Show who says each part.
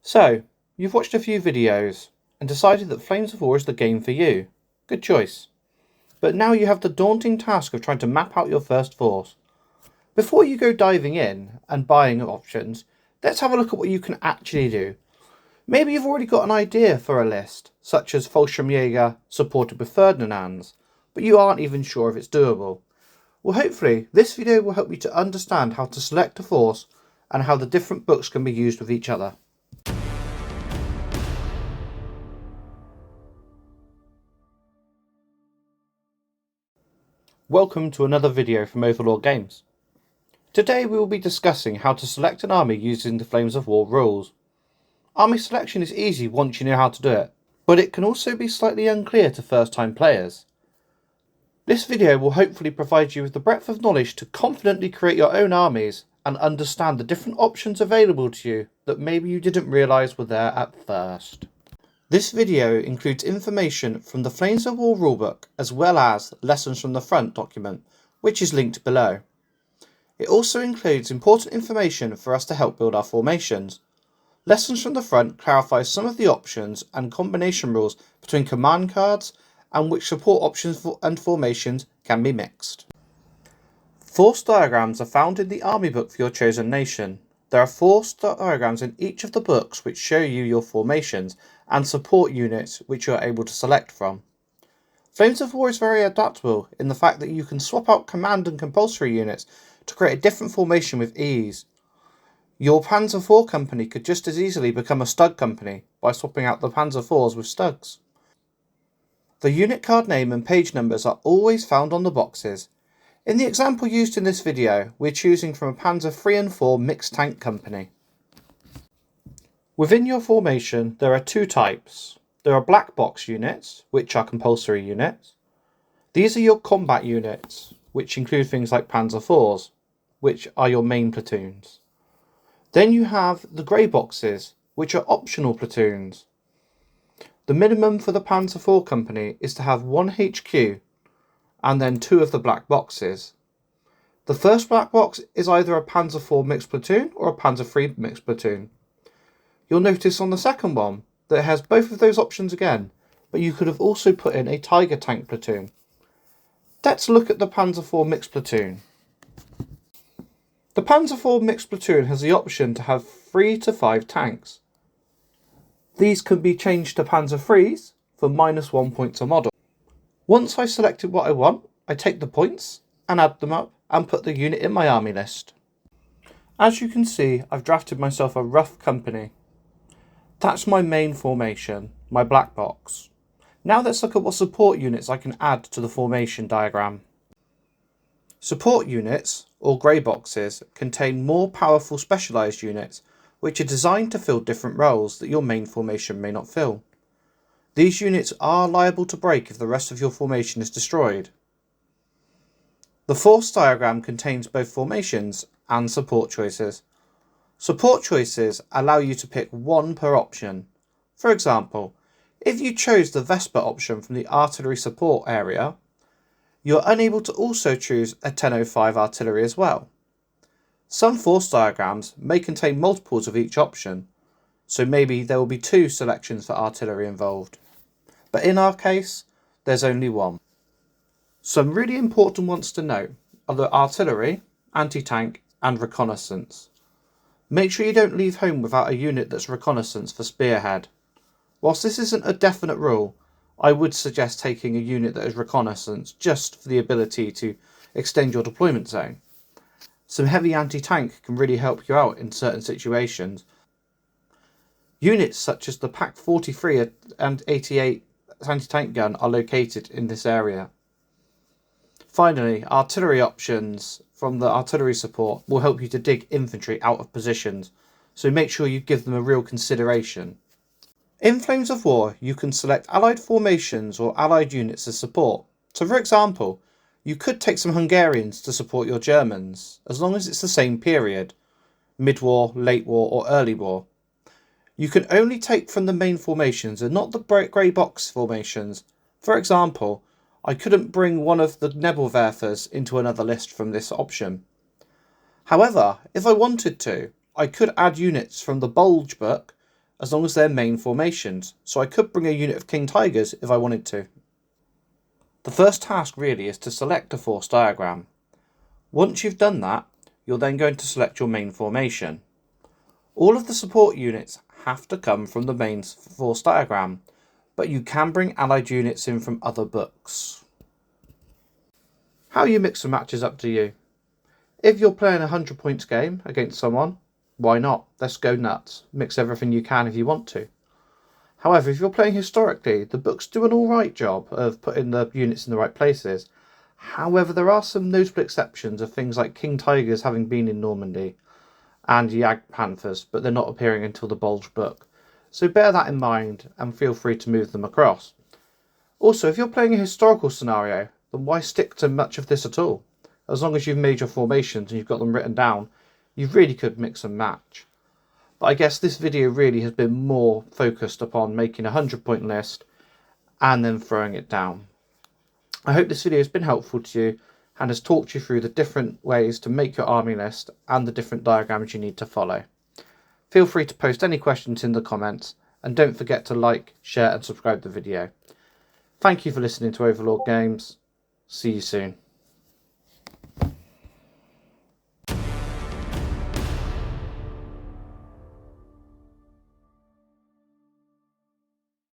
Speaker 1: So, you've watched a few videos and decided that Flames of War is the game for you. Good choice. But now you have the daunting task of trying to map out your first force. Before you go diving in and buying options, let's have a look at what you can actually do. Maybe you've already got an idea for a list, such as Fallschirmjäger supported with Ferdinands, but you aren't even sure if it's doable. Well, hopefully this video will help you to understand how to select a force and how the different books can be used with each other. Welcome to another video from Overlord Games. Today we will be discussing how to select an army using the Flames of War rules. Army selection is easy once you know how to do it, but it can also be slightly unclear to first-time players. This video will hopefully provide you with the breadth of knowledge to confidently create your own armies and understand the different options available to you that maybe you didn't realise were there at first. This video includes information from the Flames of War rulebook as well as Lessons from the Front document, which is linked below. It also includes important information for us to help build our formations. Lessons from the Front clarifies some of the options and combination rules between command cards and which support options and formations can be mixed. Force diagrams are found in the army book for your chosen nation. There are force diagrams in each of the books which show you your formations and support units which you are able to select from. Flames of War is very adaptable in the fact that you can swap out command and compulsory units to create a different formation with ease. Your Panzer IV company could just as easily become a Stug company by swapping out the Panzer IVs with Stugs. The unit card name and page numbers are always found on the boxes. In the example used in this video, we're choosing from a Panzer III and IV mixed tank company. Within your formation, there are two types. There are black box units, which are compulsory units. These are your combat units, which include things like Panzer IVs, which are your main platoons. Then you have the grey boxes, which are optional platoons. The minimum for the Panzer IV company is to have one HQ, and then two of the black boxes. The first black box is either a Panzer IV mixed platoon or a Panzer III mixed platoon. You'll notice on the second one that it has both of those options again, but you could have also put in a Tiger tank platoon. Let's look at the Panzer IV mixed platoon. The Panzer IV mixed platoon has the option to have 3 to 5 tanks. These can be changed to Panzer IIIs for -1 point a model. Once I've selected what I want, I take the points and add them up and put the unit in my army list. As you can see, I've drafted myself a rough company. That's my main formation, my black box. Now let's look at what support units I can add to the formation diagram. Support units, or grey boxes, contain more powerful specialised units which are designed to fill different roles that your main formation may not fill. These units are liable to break if the rest of your formation is destroyed. The force diagram contains both formations and support choices. Support choices allow you to pick one per option. For example, if you chose the Vesper option from the artillery support area, you're unable to also choose a 1005 artillery as well. Some force diagrams may contain multiples of each option, so maybe there will be 2 selections for artillery involved. But in our case, there's only one. Some really important ones to note are the artillery, anti-tank and reconnaissance. Make sure you don't leave home without a unit that's reconnaissance for spearhead. Whilst this isn't a definite rule, I would suggest taking a unit that is reconnaissance just for the ability to extend your deployment zone. Some heavy anti-tank can really help you out in certain situations. Units such as the PaK 43 and 88 anti-tank gun are located in this area. Finally, artillery options from the artillery support will help you to dig infantry out of positions, so make sure you give them a real consideration. In Flames of War, you can select allied formations or allied units as support. So for example, you could take some Hungarians to support your Germans, as long as it's the same period, mid-war, late war or early war. You can only take from the main formations and not the grey box formations. For example, I couldn't bring one of the Nebelwerfers into another list from this option. However, if I wanted to, I could add units from the Bulge book as long as they're main formations, so I could bring a unit of King Tigers if I wanted to. The first task really is to select a force diagram. Once you've done that, you're then going to select your main formation. All of the support units have to come from the main force diagram, but you can bring allied units in from other books. How you mix and match is up to you. If you're playing a 100 points game against someone, why not? Let's go nuts. Mix everything you can if you want to. However, if you're playing historically, the books do an alright job of putting the units in the right places. However, there are some notable exceptions of things like King Tigers having been in Normandy and Jag Panthers, but they're not appearing until the Bulge book. So bear that in mind and feel free to move them across. Also, if you're playing a historical scenario, then why stick to much of this at all? As long as you've made your formations and you've got them written down, you really could mix and match. But I guess this video really has been more focused upon making a 100-point list and then throwing it down. I hope this video has been helpful to you and has talked you through the different ways to make your army list and the different diagrams you need to follow. Feel free to post any questions in the comments and don't forget to like, share and subscribe the video. Thank you for listening to Overlord Games. See you soon.